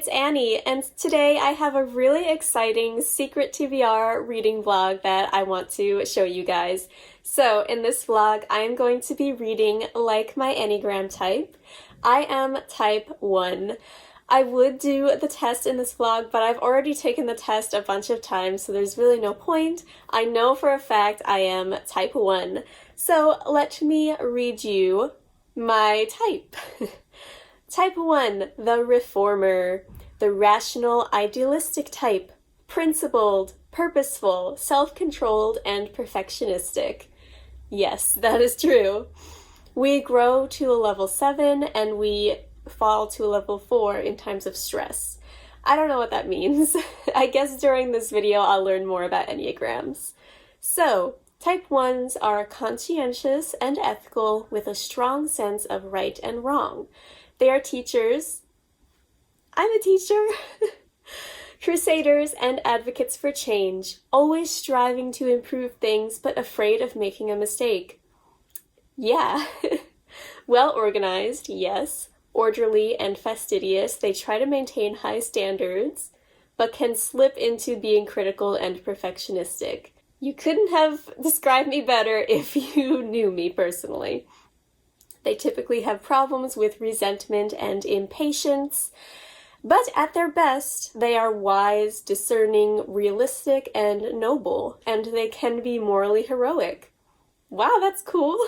it's Annie, and today I have a really exciting secret TBR reading vlog that I want to show you guys. So in this vlog, I am going to be reading like my Enneagram type. I am type 1. I would do the test in this vlog, but I've already taken the test a bunch of times, so there's really no point. I know for a fact I am type 1. So let me read you my type. Type 1, the reformer, the rational, idealistic type, principled, purposeful, self-controlled, and perfectionistic. Yes, that is true. We grow to a level 7 and we fall to a level 4 in times of stress. I don't know what that means. I guess during this video I'll learn more about Enneagrams. So, type 1s are conscientious and ethical with a strong sense of right and wrong. They are teachers. I'm a teacher. Crusaders and advocates for change, always striving to improve things but afraid of making a mistake. Yeah. Well organized, yes. Orderly and fastidious, they try to maintain high standards, but can slip into being critical and perfectionistic. You couldn't have described me better if you knew me personally. They typically have problems with resentment and impatience, but at their best, they are wise, discerning, realistic, and noble, and they can be morally heroic. Wow, that's cool!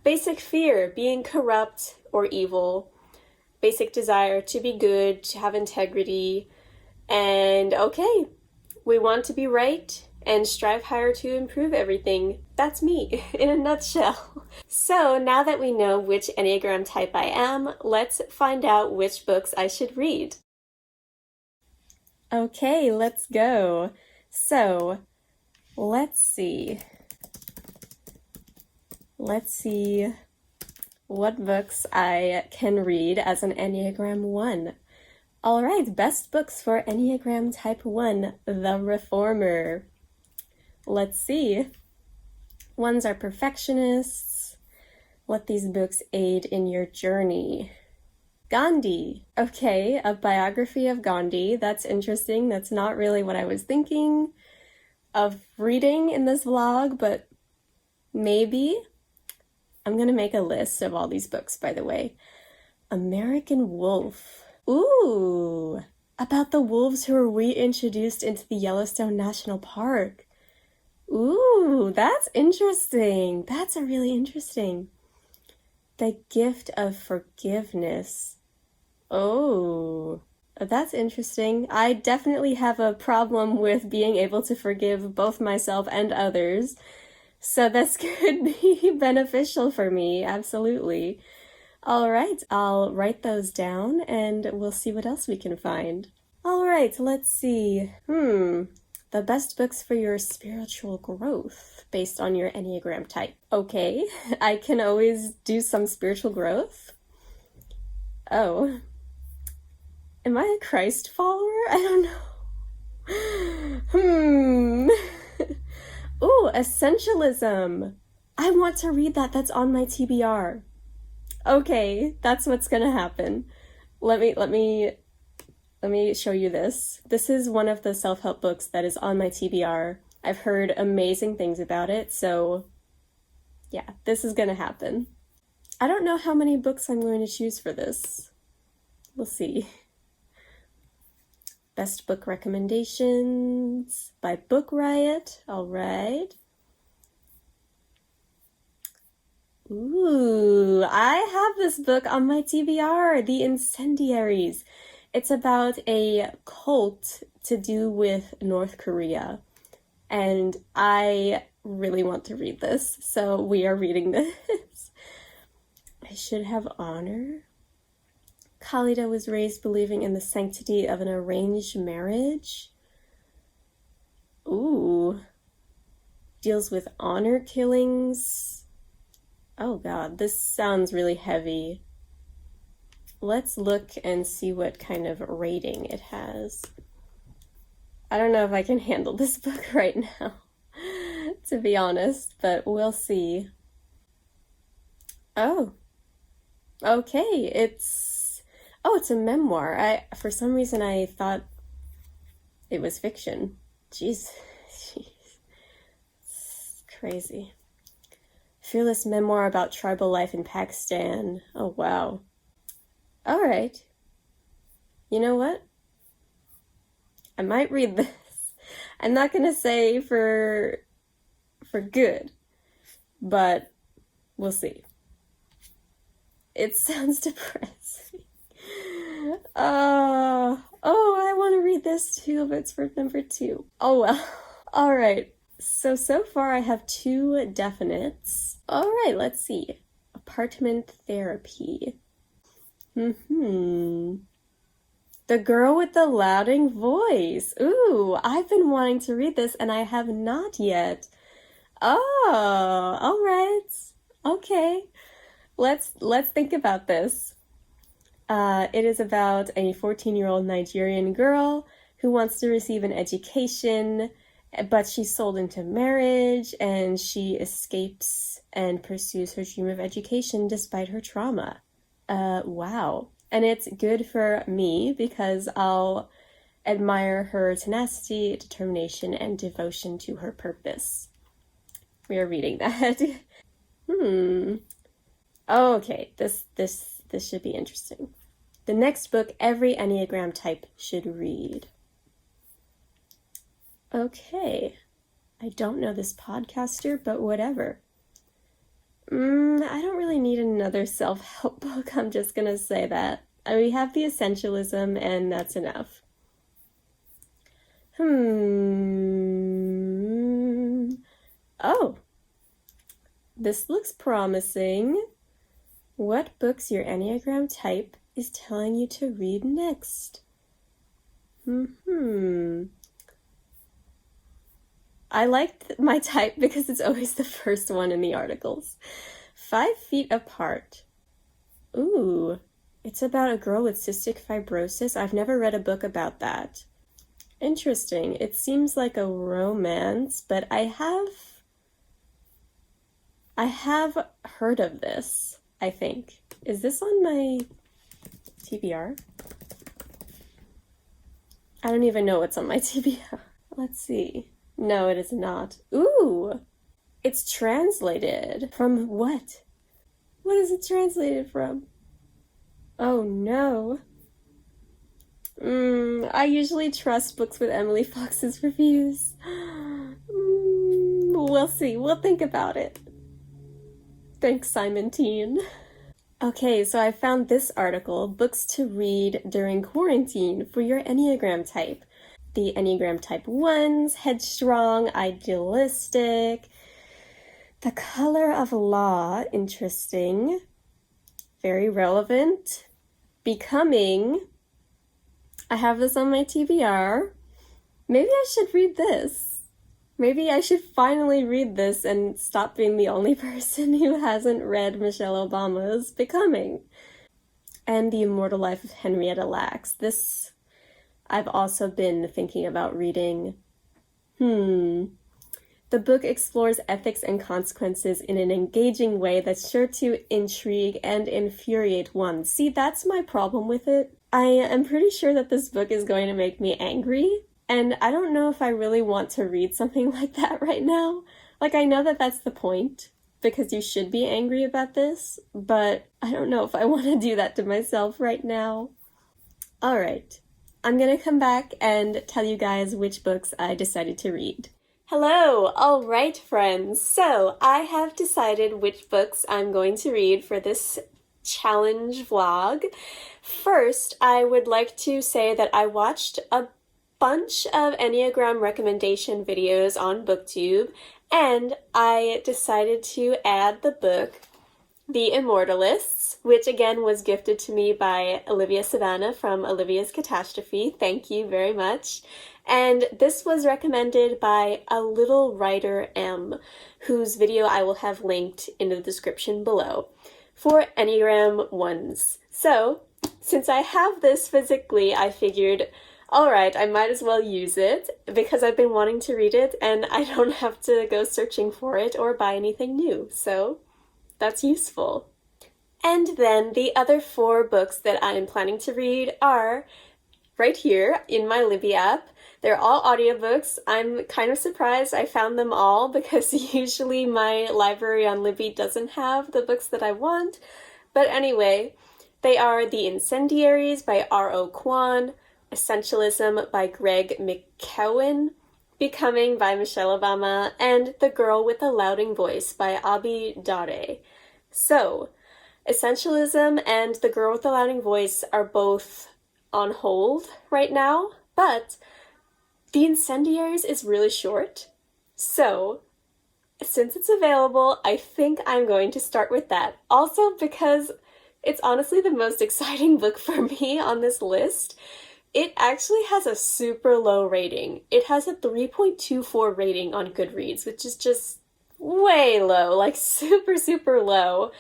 Basic fear, being corrupt or evil. Basic desire to be good, to have integrity, and okay, we want to be right and strive higher to improve everything. That's me, in a nutshell. So now that we know which Enneagram type I am, let's find out which books I should read. Okay, let's go. So, let's see what books I can read as an Enneagram 1. Alright, best books for Enneagram type 1, The Reformer. Let's see. Ones are perfectionists. Let these books aid in your journey. Gandhi. Okay, a biography of Gandhi. That's interesting. That's not really what I was thinking of reading in this vlog, but maybe. I'm gonna make a list of all these books, by the way. American Wolf. Ooh, about the wolves who were reintroduced into the Yellowstone National Park. Ooh, that's interesting. That's a really interesting. The Gift of Forgiveness. Oh, that's interesting. I definitely have a problem with being able to forgive both myself and others. So this could be beneficial for me, absolutely. All right, I'll write those down and we'll see what else we can find. All right, let's see. The best books for your spiritual growth based on your Enneagram type. Okay, I can always do some spiritual growth. Oh, am I a Christ follower? I don't know. Ooh, Essentialism. I want to read that. That's on my TBR. Okay, that's what's gonna happen. Let me show you this. This is one of the self-help books that is on my TBR. I've heard amazing things about it, so yeah, this is gonna happen. I don't know how many books I'm going to choose for this. We'll see. Best book recommendations by Book Riot. All right. Ooh, I have this book on my TBR, The Incendiaries. It's about a cult to do with North Korea, and I really want to read this, so we are reading this. I Should Have Honor. Khalida was raised believing in the sanctity of an arranged marriage. Ooh. Deals with honor killings. Oh god, this sounds really heavy. Let's look and see what kind of rating it has. I don't know if I can handle this book right now, to be honest, but we'll see. Oh. Okay, it's Oh, it's a memoir. For some reason I thought it was fiction. Jeez. It's crazy. Fearless memoir about tribal life in Pakistan. Oh, wow. All right. You know what? I might read this. I'm not gonna say for good, but we'll see. It sounds depressing. Oh, I want to read this too, but it's for number 2. Oh well. All right. So far I have 2 definites. All right, let's see. Apartment therapy. The Girl with the Louding Voice. Ooh, I've been wanting to read this and I have not yet. Oh, all right. Okay. Let's think about this. It is about a 14-year-old Nigerian girl who wants to receive an education, but she's sold into marriage and she escapes and pursues her dream of education despite her trauma. Wow. And it's good for me because I'll admire her tenacity, determination, and devotion to her purpose. We are reading that. Okay, this should be interesting. The next book every Enneagram type should read. Okay. I don't know this podcaster, but whatever. I don't really need another self-help book. I'm just gonna say that. We have the Essentialism, and that's enough. Oh. This looks promising. What books your Enneagram type is telling you to read next? I like my type because it's always the first one in the articles. 5 Feet Apart. Ooh, it's about a girl with cystic fibrosis. I've never read a book about that. Interesting. It seems like a romance, but I have heard of this, I think. Is this on my TBR? I don't even know what's on my TBR. Let's see. No, it is not. Ooh! It's translated. From what? What is it translated from? Oh no. I usually trust books with Emily Fox's reviews. We'll see. We'll think about it. Thanks, Simon Teen. Okay, so I found this article, Books to Read During Quarantine for Your Enneagram Type. The Enneagram Type 1s, headstrong, idealistic. The Color of Law, interesting. Very relevant. Becoming. I have this on my TBR. Maybe I should read this. Maybe I should finally read this and stop being the only person who hasn't read Michelle Obama's Becoming. And The Immortal Life of Henrietta Lacks. This I've also been thinking about reading. The book explores ethics and consequences in an engaging way that's sure to intrigue and infuriate one. See, that's my problem with it. I am pretty sure that this book is going to make me angry. And I don't know if I really want to read something like that right now. Like, I know that that's the point, because you should be angry about this, but I don't know if I want to do that to myself right now. All right, I'm gonna come back and tell you guys which books I decided to read. Hello! All right, friends. So, I have decided which books I'm going to read for this challenge vlog. First, I would like to say that I watched a bunch of Enneagram recommendation videos on Booktube, and I decided to add the book The Immortalists, which again was gifted to me by Olivia Savannah from Olivia's Catastrophe. Thank you very much. And this was recommended by a little writer M, whose video I will have linked in the description below, for Enneagram 1s. So, since I have this physically, I figured, alright, I might as well use it, because I've been wanting to read it, and I don't have to go searching for it or buy anything new, so that's useful. And then the other 4 books that I'm planning to read are right here in my Libby app. They're all audiobooks. I'm kind of surprised I found them all because usually my library on Libby doesn't have the books that I want. But anyway, they are The Incendiaries by R.O. Kwon, Essentialism by Greg McKeown, Becoming by Michelle Obama, and The Girl with the Louding Voice by Abi Dare. So, Essentialism and The Girl with the Louding Voice are both on hold right now, but The Incendiaries is really short, so since it's available, I think I'm going to start with that. Also because it's honestly the most exciting book for me on this list. It actually has a super low rating. It has a 3.24 rating on Goodreads, which is just way low, like super, super low.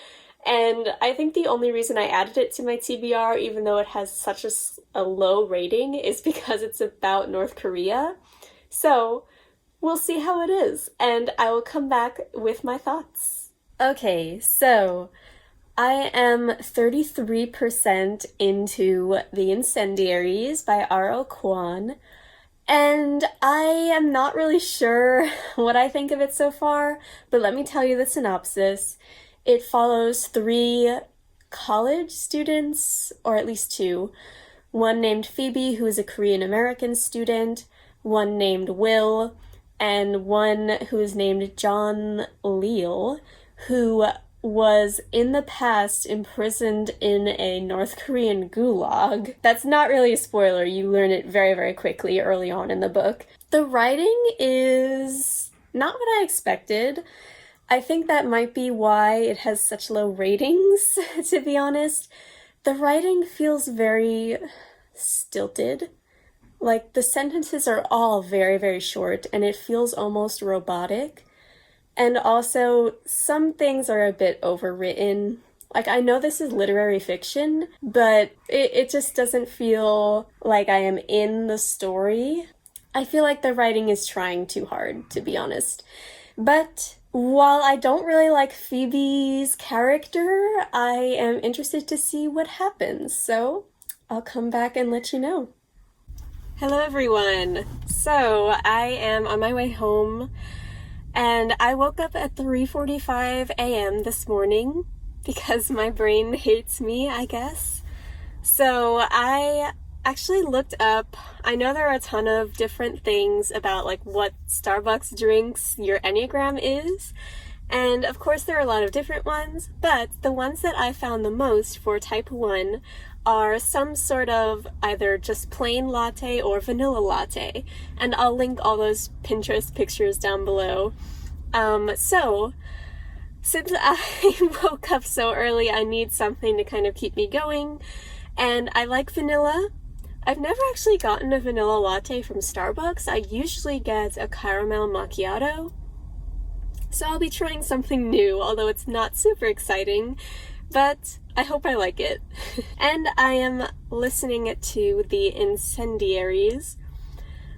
And I think the only reason I added it to my TBR, even though it has such a low rating, is because it's about North Korea. So we'll see how it is, and I will come back with my thoughts. Okay, so I am 33% into The Incendiaries by R.O. Kwon, and I am not really sure what I think of it so far, but let me tell you the synopsis. It follows 3 college students, or at least 2. One named Phoebe, who is a Korean American student, one named Will, and one who is named John Leal, who was in the past imprisoned in a North Korean gulag. That's not really a spoiler, you learn it very, very quickly early on in the book. The writing is not what I expected. I think that might be why it has such low ratings, to be honest. The writing feels very stilted. Like, the sentences are all very, very short, and it feels almost robotic. And also, some things are a bit overwritten. Like, I know this is literary fiction, but it just doesn't feel like I am in the story. I feel like the writing is trying too hard, to be honest. But while I don't really like Phoebe's character, I am interested to see what happens, so I'll come back and let you know. Hello everyone! So, I am on my way home, and I woke up at 3:45 a.m. this morning because my brain hates me, I guess. So, I actually looked up, I know there are a ton of different things about like what Starbucks drinks your Enneagram is, and of course there are a lot of different ones, but the ones that I found the most for type 1 are some sort of either just plain latte or vanilla latte, and I'll link all those Pinterest pictures down below. So, since I woke up so early, I need something to kind of keep me going, and I like vanilla. I've never actually gotten a vanilla latte from Starbucks. I usually get a caramel macchiato. So I'll be trying something new, although it's not super exciting, but I hope I like it. And I am listening to The Incendiaries.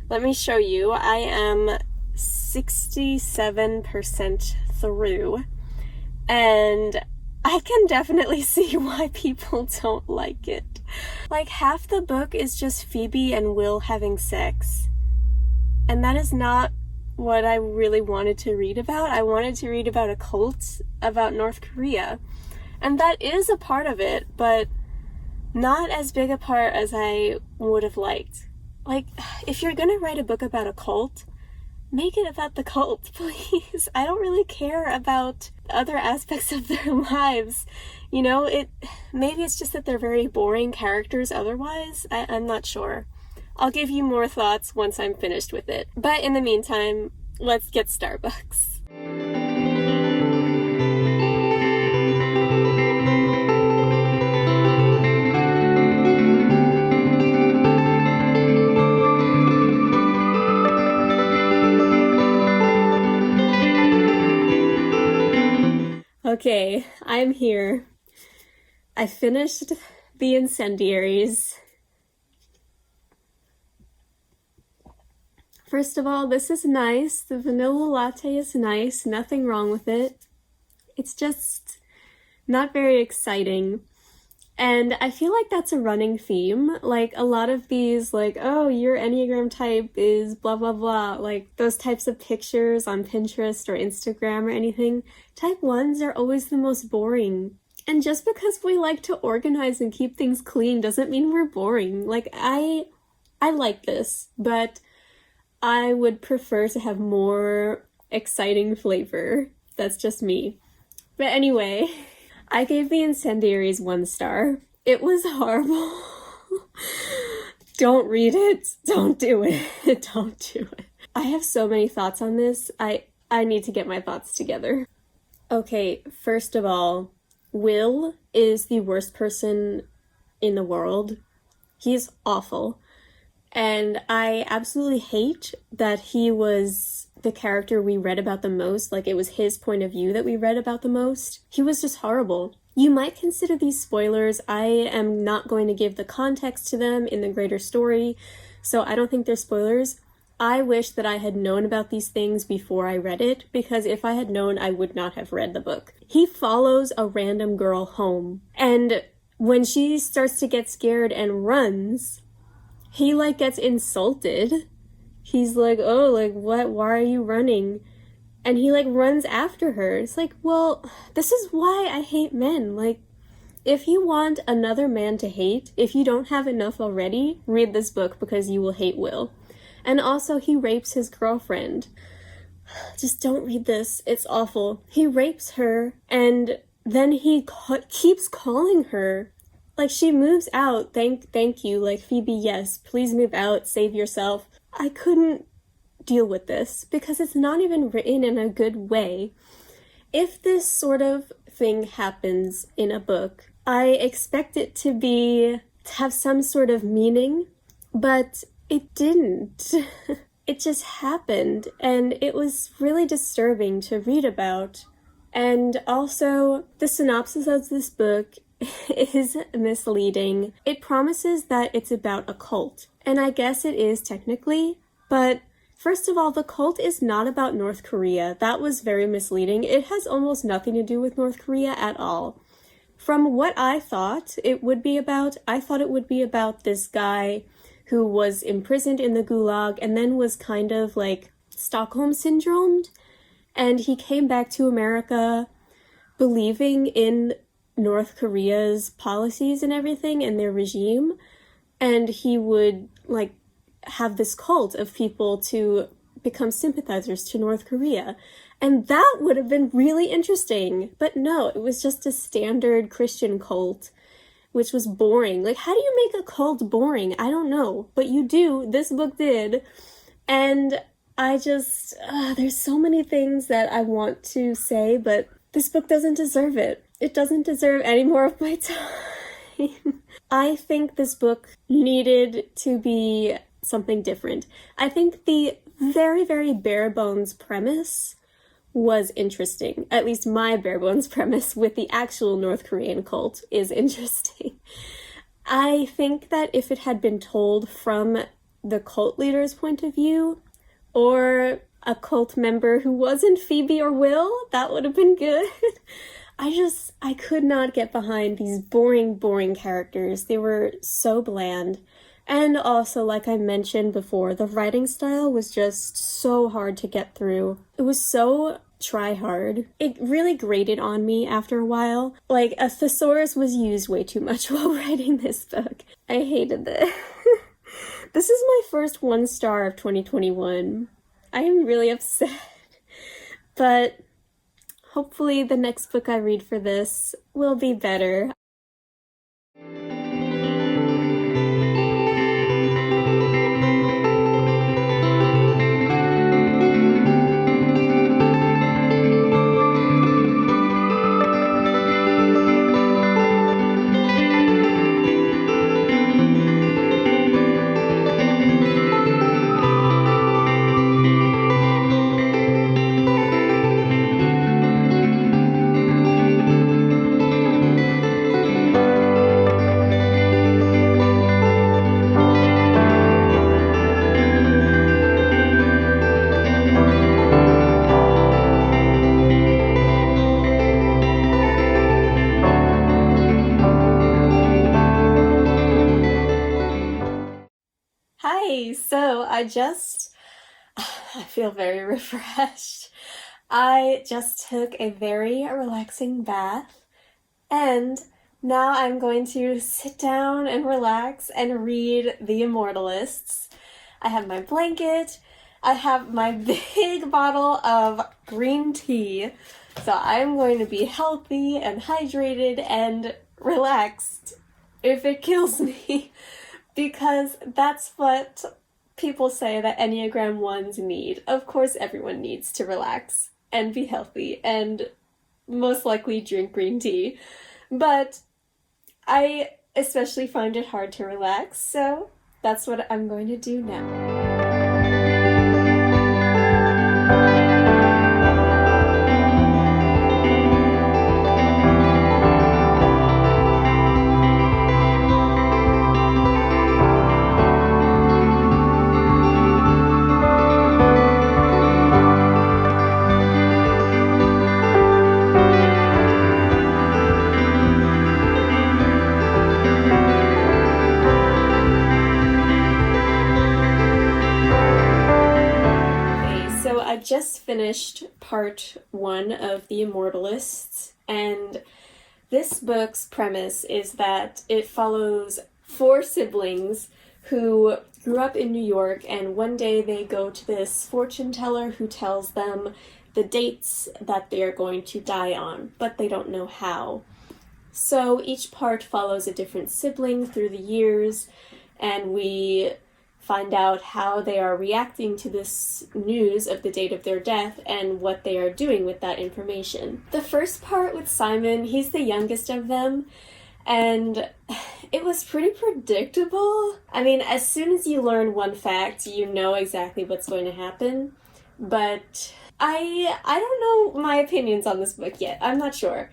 Let me show you. I am 67% through, and I can definitely see why people don't like it. Like, half the book is just Phoebe and Will having sex. And that is not what I really wanted to read about. I wanted to read about a cult about North Korea. And that is a part of it, but not as big a part as I would have liked. Like, if you're gonna write a book about a cult, make it about the cult, please. I don't really care about other aspects of their lives. You know, maybe it's just that they're very boring characters otherwise. I'm not sure. I'll give you more thoughts once I'm finished with it. But in the meantime, let's get Starbucks. Okay, I'm here. I finished The Incendiaries. First of all, this is nice. The vanilla latte is nice. Nothing wrong with it. It's just not very exciting. And I feel like that's a running theme. Like, a lot of these, like, oh, your Enneagram type is blah, blah, blah. Like, those types of pictures on Pinterest or Instagram or anything. Type 1s are always the most boring. And just because we like to organize and keep things clean doesn't mean we're boring. Like, I like this, but I would prefer to have more exciting flavor. That's just me. But anyway, I gave the Incendiaries 1 star. It was horrible. Don't read it. Don't do it. Don't do it. I have so many thoughts on this. I need to get my thoughts together. Okay, first of all, Will is the worst person in the world. He's awful. And I absolutely hate that he was the character we read about the most. Like, it was his point of view that we read about the most. He was just horrible. You might consider these spoilers. I am not going to give the context to them in the greater story, so I don't think they're spoilers. I wish that I had known about these things before I read it, because if I had known, I would not have read the book. He follows a random girl home, and when she starts to get scared and runs, he, like, gets insulted. He's like, oh, like, what? Why are you running? And he, like, runs after her. It's like, well, this is why I hate men. Like, if you want another man to hate, if you don't have enough already, read this book because you will hate Will. And also, he rapes his girlfriend. Just don't read this. It's awful. He rapes her, and then he keeps calling her. Like, she moves out, thank you, like, Phoebe, yes, please move out, save yourself. I couldn't deal with this, because it's not even written in a good way. If this sort of thing happens in a book, I expect it to have some sort of meaning, but it didn't. It just happened, and it was really disturbing to read about. And also, the synopsis of this book is misleading. It promises that it's about a cult, and I guess it is technically, but first of all, the cult is not about North Korea. That was very misleading. It has almost nothing to do with North Korea at all. From what I thought it would be about, I thought it would be about this guy who was imprisoned in the Gulag and then was kind of like Stockholm syndromed, and he came back to America believing in North Korea's policies and everything and their regime, and he would like have this cult of people to become sympathizers to North Korea, and that would have been really interesting. But no, it was just a standard Christian cult, which was boring. Like, how do you make a cult boring? I don't know, but you do. This book did, and I just there's so many things that I want to say, but this book doesn't deserve it. It doesn't deserve any more of my time. I think this book needed to be something different. I think the very, very bare bones premise was interesting. At least my bare bones premise with the actual North Korean cult is interesting. I think that if it had been told from the cult leader's point of view, or a cult member who wasn't Phoebe or Will, that would have been good. I could not get behind these boring characters. They were so bland. And also, like I mentioned before, the writing style was just so hard to get through. It was so try hard. It really grated on me after a while. Like, a thesaurus was used way too much while writing this book. I hated this. This is my first 1 star of 2021. I am really upset. But hopefully the next book I read for this will be better. I feel very refreshed. I just took a very relaxing bath, and now I'm going to sit down and relax and read The Immortalists. I have my blanket, I have my big bottle of green tea, so I'm going to be healthy and hydrated and relaxed if it kills me, because that's what people say that Enneagram 1s need. Of course, everyone needs to relax and be healthy and most likely drink green tea. But I especially find it hard to relax, so that's what I'm going to do now. I just finished part 1 of The Immortalists, and this book's premise is that it follows 4 siblings who grew up in New York, and one day they go to this fortune teller who tells them the dates that they are going to die on, but they don't know how. So each part follows a different sibling through the years, and we find out how they are reacting to this news of the date of their death and what they are doing with that information. The first part with Simon, he's the youngest of them, and it was pretty predictable. I mean, as soon as you learn one fact, you know exactly what's going to happen, but I don't know my opinions on this book yet. I'm not sure.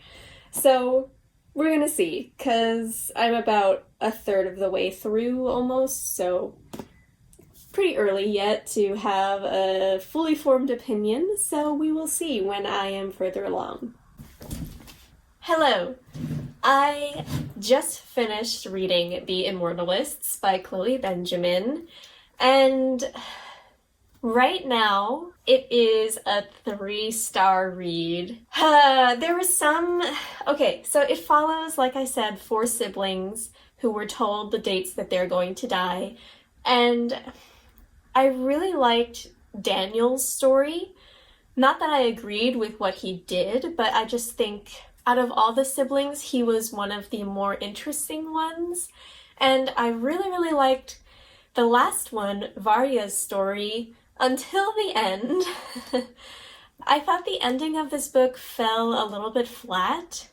So we're gonna see, because I'm about a third of the way through almost, so pretty early yet to have a fully formed opinion, so we will see when I am further along. Hello! I just finished reading The Immortalists by Chloe Benjamin, and right now it is a 3-star read. There was some... Okay, so it follows, like I said, 4 siblings who were told the dates that they're going to die, and I really liked Daniel's story. Not that I agreed with what he did, but I just think out of all the siblings, he was one of the more interesting ones. And I really, really liked the last one, Varya's story, until the end. I thought the ending of this book fell a little bit flat.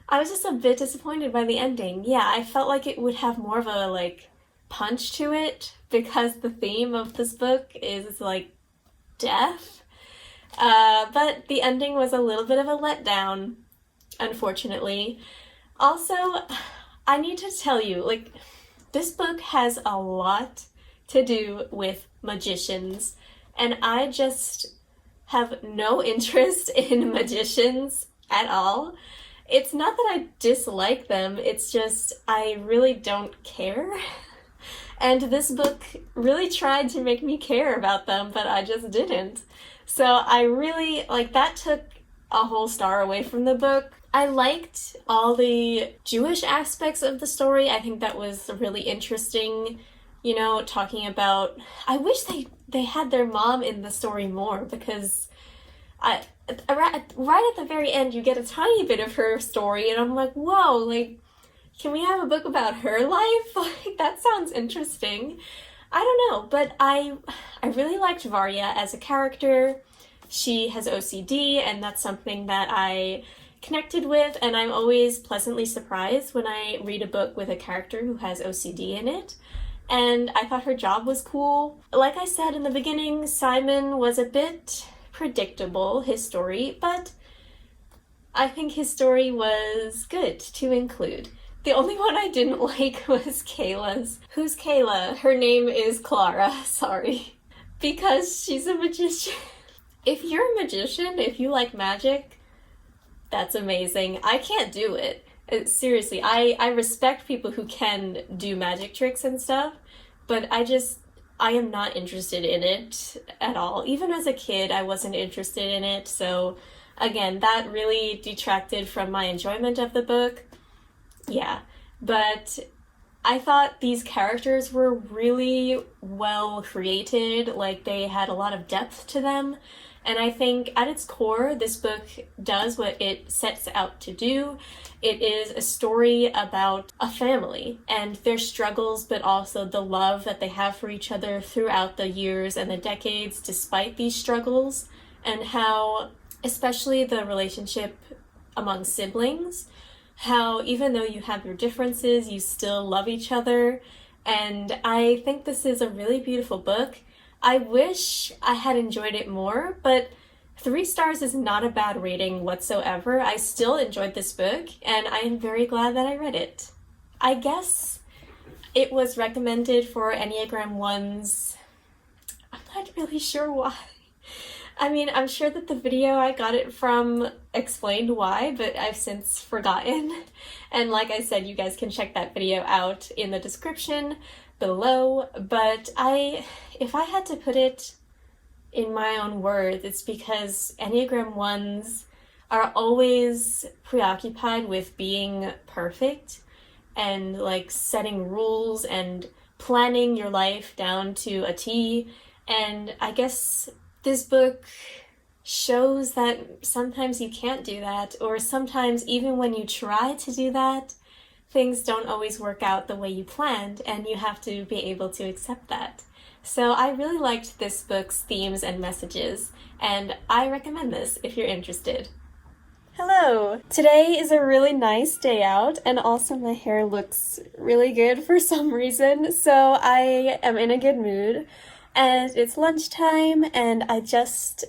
I was just a bit disappointed by the ending. Yeah, I felt like it would have more of a, punch to it, because the theme of this book is, death. But the ending was a little bit of a letdown, unfortunately. Also, I need to tell you, this book has a lot to do with magicians, and I just have no interest in magicians at all. It's not that I dislike them, it's just I really don't care. And this book really tried to make me care about them, but I just didn't. So I really, that took a whole star away from the book. I liked all the Jewish aspects of the story. I think that was really interesting, talking about... I wish they had their mom in the story more, because right at the very end, you get a tiny bit of her story, and I'm like, whoa, can we have a book about her life? That sounds interesting. I don't know, but I really liked Varya as a character. She has OCD, and that's something that I connected with, and I'm always pleasantly surprised when I read a book with a character who has OCD in it. And I thought her job was cool. Like I said in the beginning, Simon was a bit predictable, his story, but I think his story was good to include. The only one I didn't like was Kayla's. Who's Kayla? Her name is Clara, sorry. Because she's a magician. If you're a magician, if you like magic, that's amazing. I can't do it. Seriously, I respect people who can do magic tricks and stuff, but I am not interested in it at all. Even as a kid, I wasn't interested in it. So again, that really detracted from my enjoyment of the book. Yeah, but I thought these characters were really well created, like they had a lot of depth to them. And I think at its core, this book does what it sets out to do. It is a story about a family and their struggles, but also the love that they have for each other throughout the years and the decades despite these struggles, and how, especially the relationship among siblings, how even though you have your differences, you still love each other. And I think this is a really beautiful book. I wish I had enjoyed it more, but 3 stars is not a bad rating whatsoever. I still enjoyed this book, and I am very glad that I read it. I guess it was recommended for Enneagram 1s. I'm not really sure why. I mean, I'm sure that the video I got it from explained why, but I've since forgotten. And like I said, you guys can check that video out in the description below. But if I had to put it in my own words, it's because Enneagram 1s are always preoccupied with being perfect and like setting rules and planning your life down to a T. And I guess this book shows that sometimes you can't do that, or sometimes even when you try to do that, things don't always work out the way you planned, and you have to be able to accept that. So I really liked this book's themes and messages, and I recommend this if you're interested. Hello! Today is a really nice day out, and also my hair looks really good for some reason, so I am in a good mood. And it's lunchtime, and I just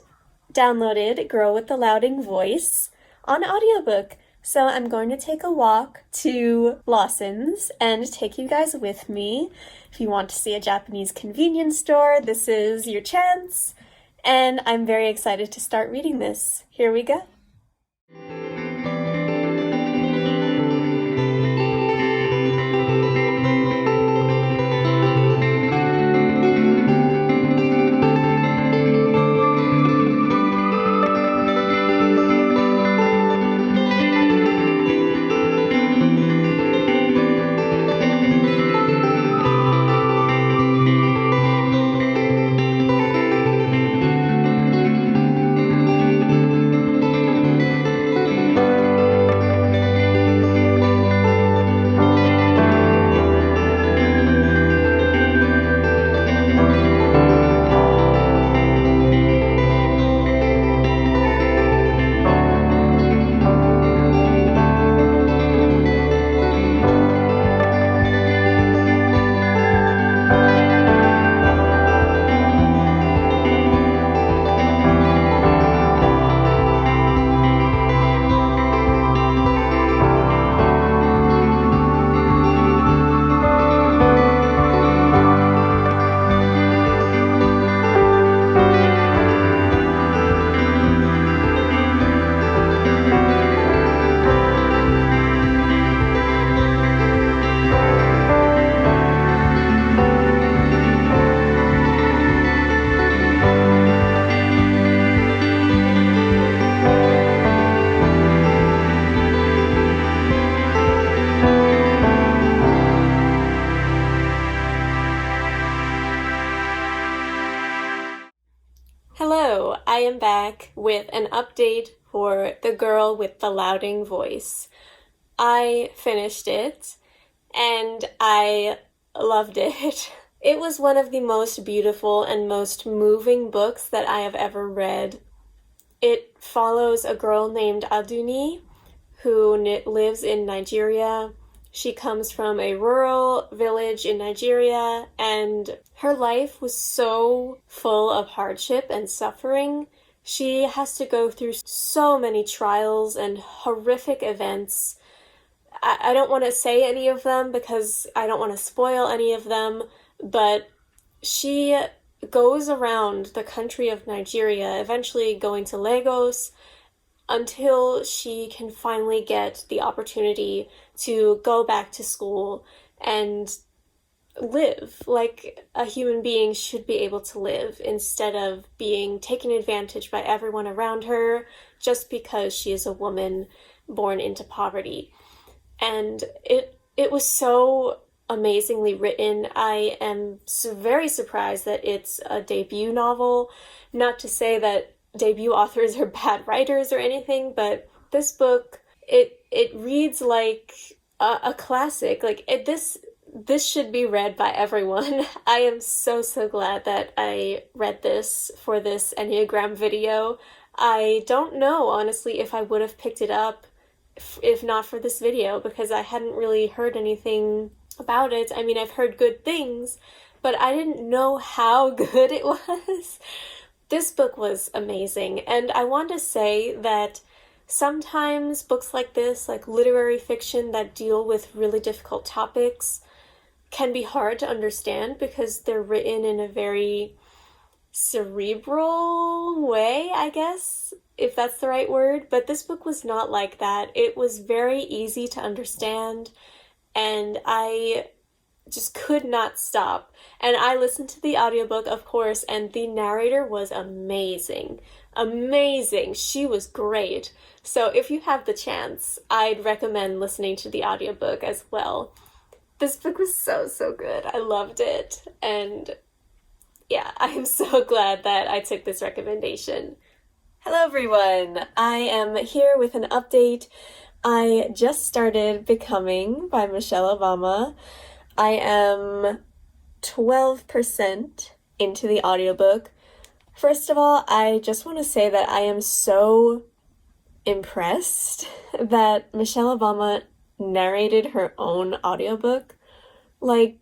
downloaded Girl with the Louding Voice on audiobook. So I'm going to take a walk to Lawson's and take you guys with me. If you want to see a Japanese convenience store, this is your chance. And I'm very excited to start reading this. Here we go. Hello, I am back with an update for The Girl with the Louding Voice. I finished it, and I loved it. It was one of the most beautiful and most moving books that I have ever read. It follows a girl named Aduni, who lives in Nigeria. She comes from a rural village in Nigeria, and her life was so full of hardship and suffering. She has to go through so many trials and horrific events. I don't want to say any of them because I don't want to spoil any of them, but she goes around the country of Nigeria, eventually going to Lagos, until she can finally get the opportunity to go back to school and live like a human being should be able to live, instead of being taken advantage by everyone around her just because she is a woman born into poverty. And it was so amazingly written. I am very surprised that it's a debut novel. Not to say that debut authors are bad writers or anything, but this book, it reads like a classic. Like this should be read by everyone. I am so glad that I read this for this Enneagram video. I don't know, honestly, if I would have picked it up if not for this video, because I hadn't really heard anything about it. I mean, I've heard good things, but I didn't know how good it was. This book was amazing, and I want to say that sometimes books like this, like literary fiction that deal with really difficult topics, can be hard to understand because they're written in a very cerebral way, I guess, if that's the right word. But this book was not like that. It was very easy to understand, and I just could not stop. And I listened to the audiobook, of course, and the narrator was amazing. Amazing. She was great. So if you have the chance, I'd recommend listening to the audiobook as well. This book was so good. I loved it. And yeah, I am so glad that I took this recommendation. Hello everyone. I am here with an update. I just started Becoming by Michelle Obama. I am 12% into the audiobook. First of all, I just want to say that I am so impressed that Michelle Obama narrated her own audiobook. Like,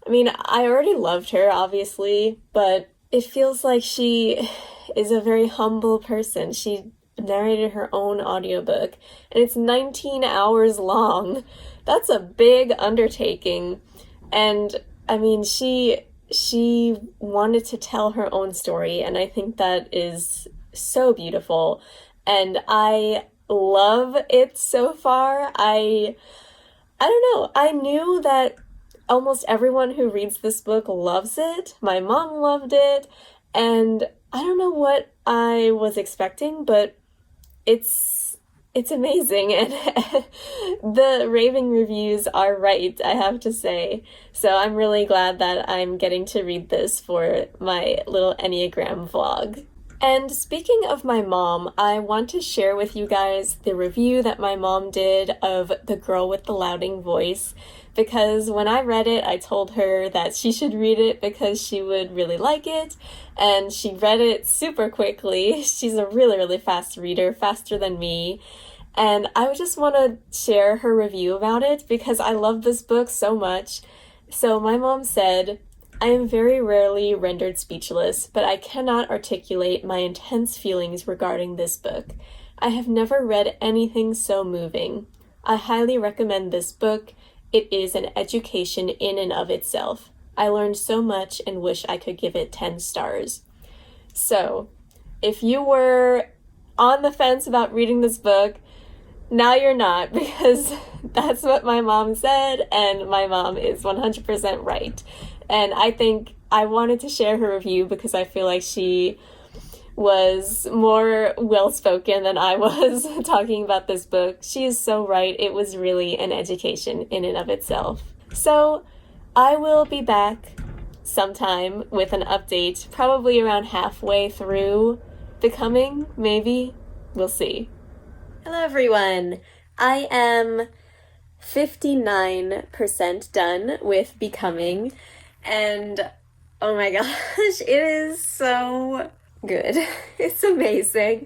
I mean, I already loved her, obviously, but it feels like she is a very humble person. She narrated her own audiobook, and it's 19 hours long. That's a big undertaking. And I mean, she wanted to tell her own story, and I think that is so beautiful. And I love it so far. I don't know. I knew that almost everyone who reads this book loves it. My mom loved it, and I don't know what I was expecting, but it's amazing, and the raving reviews are right, I have to say. So I'm really glad that I'm getting to read this for my little Enneagram vlog. And speaking of my mom, I want to share with you guys the review that my mom did of The Girl with the Louding Voice, because when I read it, I told her that she should read it because she would really like it, and she read it super quickly. She's a really fast reader, faster than me, and I just want to share her review about it because I love this book so much. So my mom said, "I am very rarely rendered speechless, but I cannot articulate my intense feelings regarding this book. I have never read anything so moving. I highly recommend this book. It is an education in and of itself. I learned so much and wish I could give it 10 stars. So, if you were on the fence about reading this book, now you're not, because that's what my mom said, and my mom is 100% right. And I think I wanted to share her review because I feel like she was more well-spoken than I was talking about this book. She is so right. It was really an education in and of itself. So I will be back sometime with an update, probably around halfway through Becoming, maybe. We'll see. Hello everyone. I am 59% done with Becoming, and oh my gosh, it is so good. It's amazing.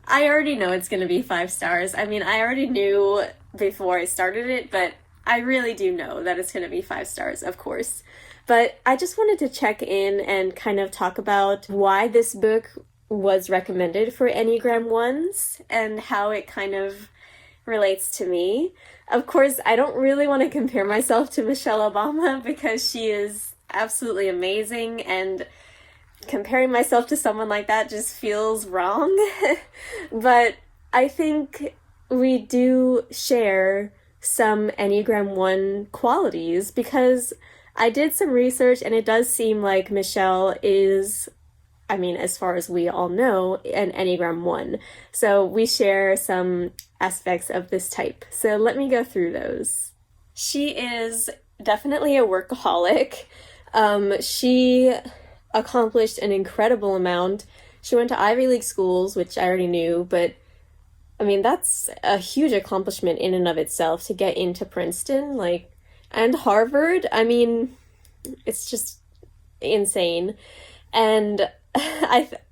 I already know it's going to be 5 stars. I mean, I already knew before I started it, but I really do know that it's going to be 5 stars, of course. But I just wanted to check in and kind of talk about why this book was recommended for Enneagram 1s and how it kind of relates to me. Of course, I don't really want to compare myself to Michelle Obama because she is absolutely amazing, and comparing myself to someone like that just feels wrong. But I think we do share some Enneagram 1 qualities, because I did some research, and it does seem like Michelle is, I mean, as far as we all know, an Enneagram 1. So we share some aspects of this type. So let me go through those. She is definitely a workaholic. She accomplished an incredible amount. She went to Ivy League schools, which I already knew, but I mean, that's a huge accomplishment in and of itself to get into Princeton, and Harvard. I mean, it's just insane. And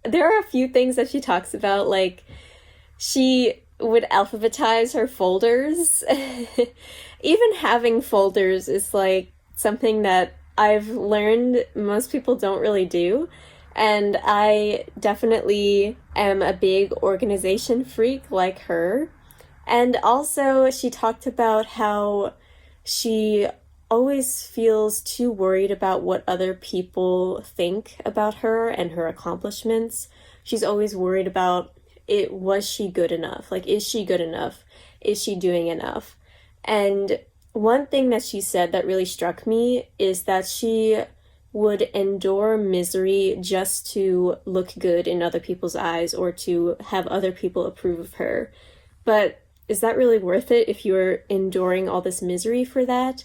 there are a few things that she talks about, like she would alphabetize her folders. Even having folders is like something that I've learned most people don't really do. And I definitely am a big organization freak like her. And also she talked about how she always feels too worried about what other people think about her and her accomplishments. She's always worried about was she good enough? Like, is she good enough? Is she doing enough? And one thing that she said that really struck me is that she would endure misery just to look good in other people's eyes or to have other people approve of her. But is that really worth it if you're enduring all this misery for that?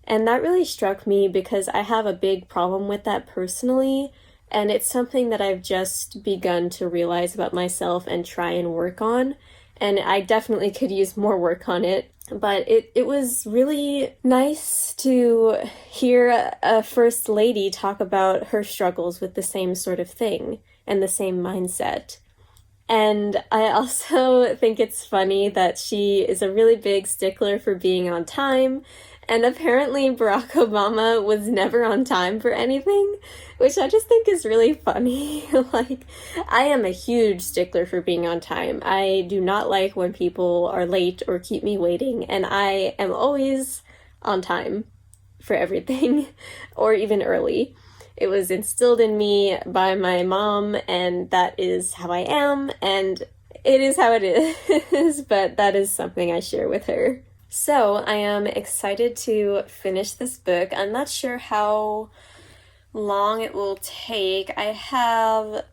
And that really struck me because I have a big problem with that personally, and it's something that I've just begun to realize about myself and try and work on. And I definitely could use more work on it. But it was really nice to hear a first lady talk about her struggles with the same sort of thing and the same mindset. And I also think it's funny that she is a really big stickler for being on time. And apparently Barack Obama was never on time for anything, which I just think is really funny. I am a huge stickler for being on time. I do not like when people are late or keep me waiting, and I am always on time for everything, or even early. It was instilled in me by my mom, and that is how I am, and it is how it is, but that is something I share with her. So I am excited to finish this book. I'm not sure how long it will take. I have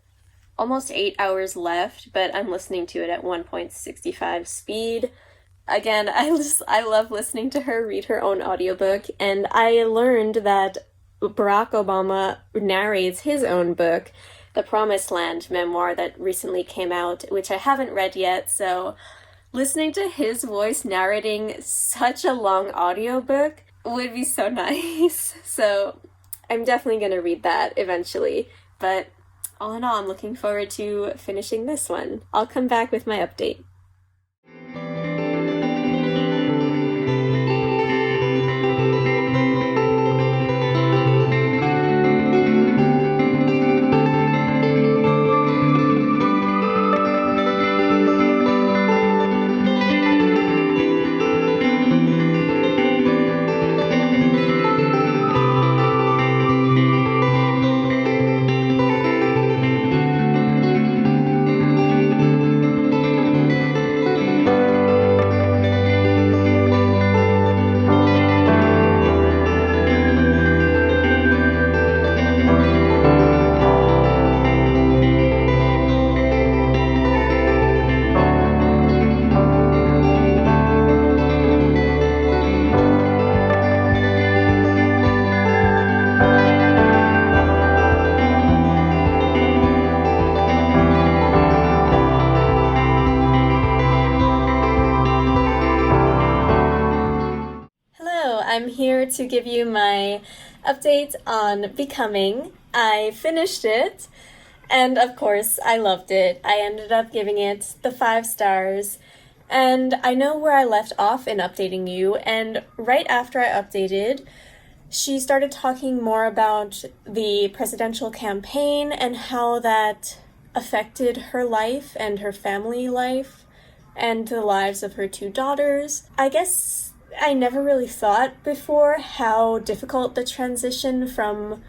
almost 8 hours left, but I'm listening to it at 1.65 speed. Again, I love listening to her read her own audiobook, and I learned that Barack Obama narrates his own book, The Promised Land memoir that recently came out, which I haven't read yet, so listening to his voice narrating such a long audiobook would be so nice. So I'm definitely going to read that eventually. But all in all, I'm looking forward to finishing this one. I'll come back with my update. I'm here to give you my update on Becoming. I finished it, and of course, I loved it. I ended up giving it the 5 stars, and I know where I left off in updating you, and right after I updated, she started talking more about the presidential campaign and how that affected her life and her family life and the lives of her 2 daughters. I guess I never really thought before how difficult the transition from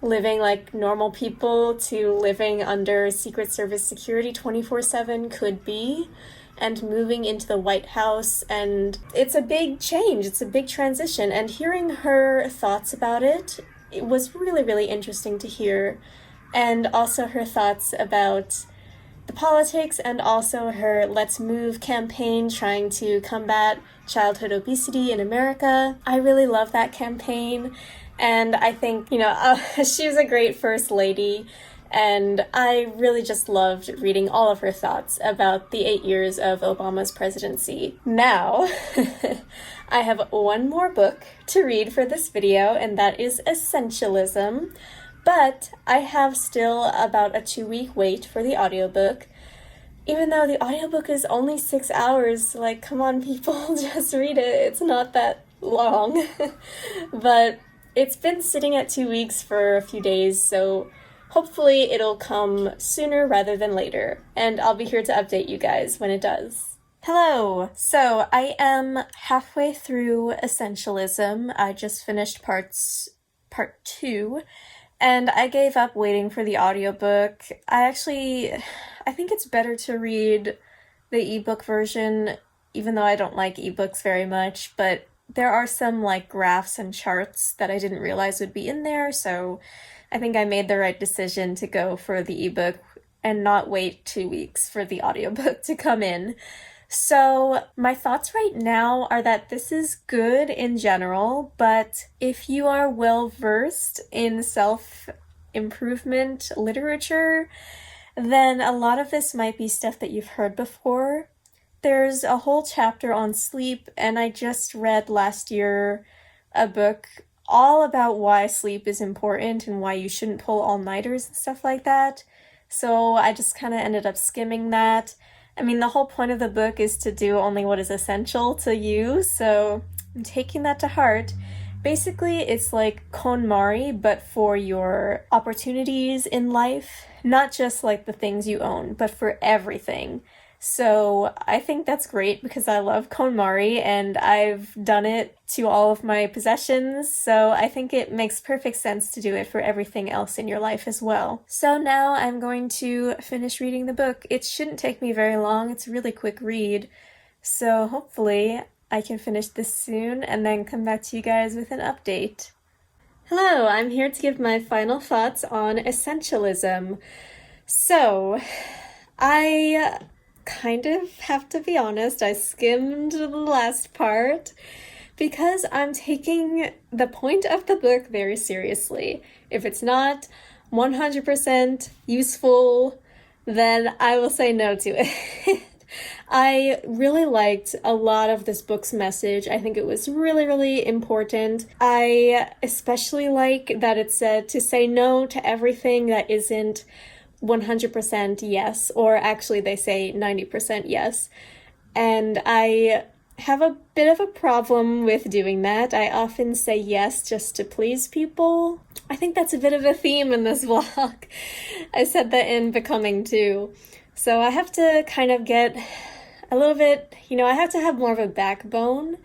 living like normal people to living under Secret Service security 24/7 could be. and moving into the White House, and it's a big change, it's a big transition, and hearing her thoughts about it, it was really, really interesting to hear, and also her thoughts about the politics and also her Let's Move campaign trying to combat childhood obesity in America. I really love that campaign, and I think, she was a great first lady, and I really just loved reading all of her thoughts about the 8 years of Obama's presidency. Now, I have one more book to read for this video, and that is Essentialism. But I have still about a 2-week wait for the audiobook. Even though the audiobook is only 6 hours, like, come on people, just read it. It's not that long. But it's been sitting at 2 weeks for a few days, so hopefully it'll come sooner rather than later. And I'll be here to update you guys when it does. Hello! So I am halfway through Essentialism. I just finished part 2. And I gave up waiting for the audiobook. I think it's better to read the ebook version, even though I don't like ebooks very much, but there are some like graphs and charts that I didn't realize would be in there, so I think I made the right decision to go for the ebook and not wait 2 weeks for the audiobook to come in. So my thoughts right now are that this is good in general, but if you are well-versed in self-improvement literature, then a lot of this might be stuff that you've heard before. There's a whole chapter on sleep, and I just read last year a book all about why sleep is important and why you shouldn't pull all-nighters and stuff like that. So I just kind of ended up skimming that. I mean, the whole point of the book is to do only what is essential to you, so I'm taking that to heart. Basically, it's like KonMari, but for your opportunities in life, not just like the things you own, but for everything. So I think that's great because I love KonMari and I've done it to all of my possessions, so I think it makes perfect sense to do it for everything else in your life as well. So now I'm going to finish reading the book. It shouldn't take me very long, it's a really quick read, so hopefully I can finish this soon and then come back to you guys with an update. Hello, I'm here to give my final thoughts on Essentialism. So, I kind of have to be honest, I skimmed the last part because I'm taking the point of the book very seriously. If it's not 100% useful, then I will say no to it. I really liked a lot of this book's message. I think it was really, really important. I especially like that it said to say no to everything that isn't 100% yes, or actually they say 90% yes. And I have a bit of a problem with doing that. I often say yes just to please people. I think that's a bit of a theme in this vlog. I said that in Becoming too. So I have to kind of get a little bit, I have to have more of a backbone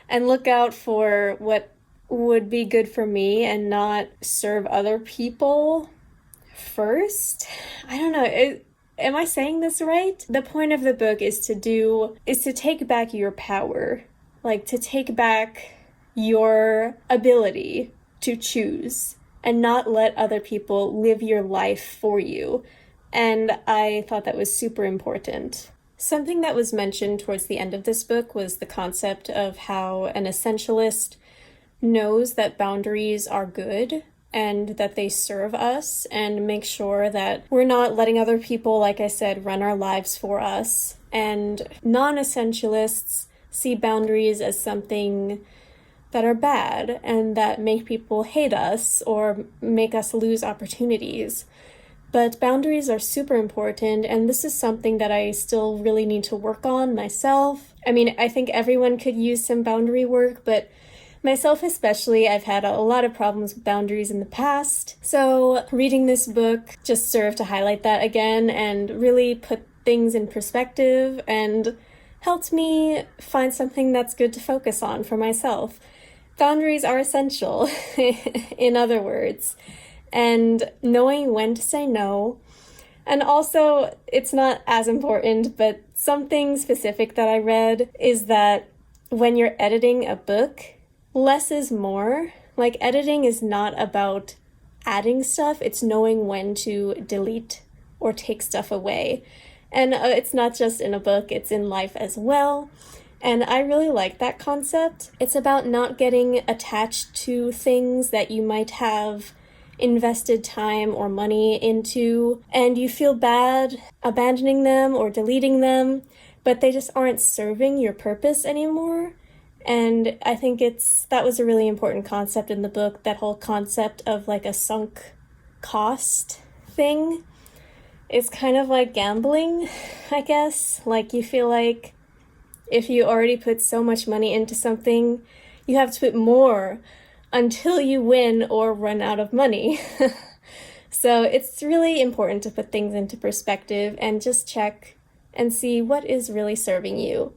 and look out for what would be good for me and not serve other people first. I don't know. Am I saying this right? The point of the book is to take back your power, like to take back your ability to choose and not let other people live your life for you. And I thought that was super important. Something that was mentioned towards the end of this book was the concept of how an essentialist knows that boundaries are good and that they serve us and make sure that we're not letting other people, like I said, run our lives for us. And non-essentialists see boundaries as something that are bad and that make people hate us or make us lose opportunities. But boundaries are super important, and this is something that I still really need to work on myself. I mean, I think everyone could use some boundary work, but myself especially, I've had a lot of problems with boundaries in the past. So reading this book just served to highlight that again and really put things in perspective and helped me find something that's good to focus on for myself. Boundaries are essential, in other words. And knowing when to say no, And also, it's not as important, but something specific that I read is that when you're editing a book, less is more. Like, editing is not about adding stuff, it's knowing when to delete or take stuff away. And it's not just in a book, it's in life as well. And I really like that concept. It's about not getting attached to things that you might have invested time or money into, and you feel bad abandoning them or deleting them, but they just aren't serving your purpose anymore. And I think that was a really important concept in the book, that whole concept of like a sunk cost thing. It's kind of like gambling, I guess. Like, you feel like if you already put so much money into something, you have to put more until you win or run out of money. So it's really important to put things into perspective and just check and see what is really serving you.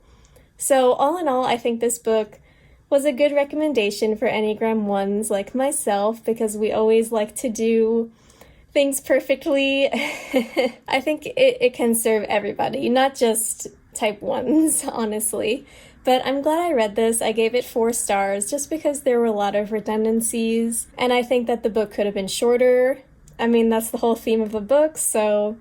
So all in all, I think this book was a good recommendation for Enneagram 1s like myself, because we always like to do things perfectly. I think it can serve everybody, not just type 1s, honestly. But I'm glad I read this. I gave it 4 stars just because there were a lot of redundancies, and I think that the book could have been shorter. I mean, that's the whole theme of the book, so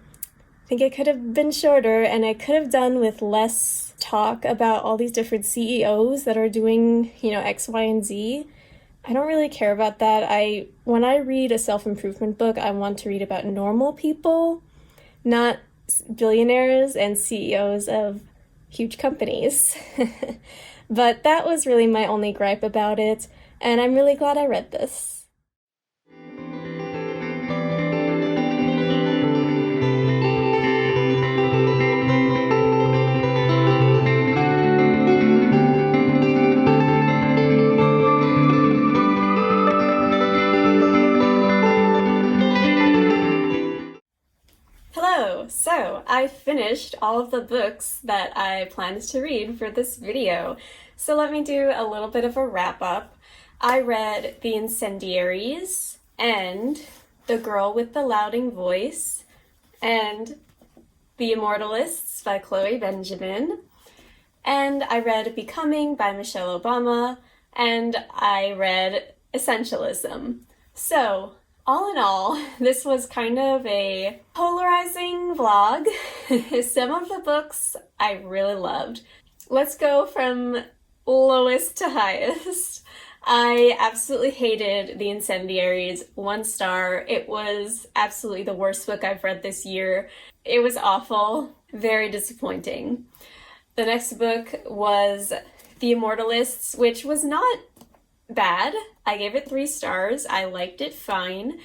I think it could have been shorter, and I could have done with less talk about all these different CEOs that are doing, X, Y, and Z. I don't really care about that. When I read a self-improvement book, I want to read about normal people, not billionaires and CEOs of huge companies. But that was really my only gripe about it, and I'm really glad I read this. So I finished all of the books that I planned to read for this video. So let me do a little bit of a wrap up. I read The Incendiaries and The Girl with the Louding Voice and The Immortalists by Chloe Benjamin. And I read Becoming by Michelle Obama, and I read Essentialism. So all in all, this was kind of a polarizing vlog. Some of the books I really loved. Let's go from lowest to highest. I absolutely hated The Incendiaries, 1 star. It was absolutely the worst book I've read this year. It was awful, very disappointing. The next book was The Immortalists, which was not bad. I gave it 3 stars. I liked it fine,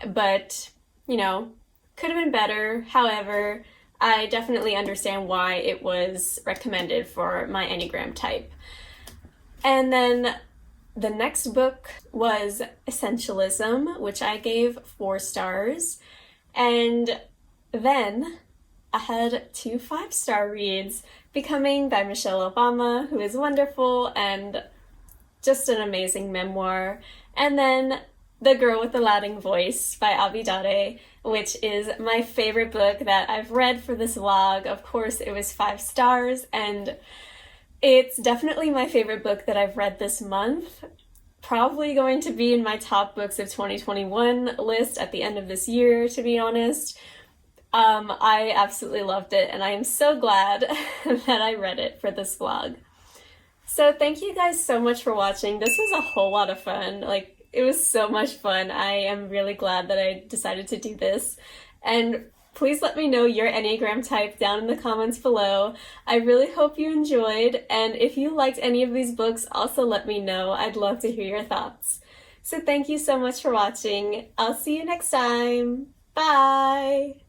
but, could have been better. However, I definitely understand why it was recommended for my Enneagram type. And then the next book was Essentialism, which I gave 4 stars. And then I had 2 5-star reads, Becoming by Michelle Obama, who is wonderful and just an amazing memoir, and then The Girl with the Louding Voice by Abidare, which is my favorite book that I've read for this vlog. Of course, it was 5 stars, and it's definitely my favorite book that I've read this month. Probably going to be in my top books of 2021 list at the end of this year, to be honest. I absolutely loved it, and I am so glad that I read it for this vlog. So thank you guys so much for watching. This was a whole lot of fun. It was so much fun. I am really glad that I decided to do this. And please let me know your Enneagram type down in the comments below. I really hope you enjoyed, and if you liked any of these books, also let me know. I'd love to hear your thoughts. So thank you so much for watching. I'll see you next time. Bye!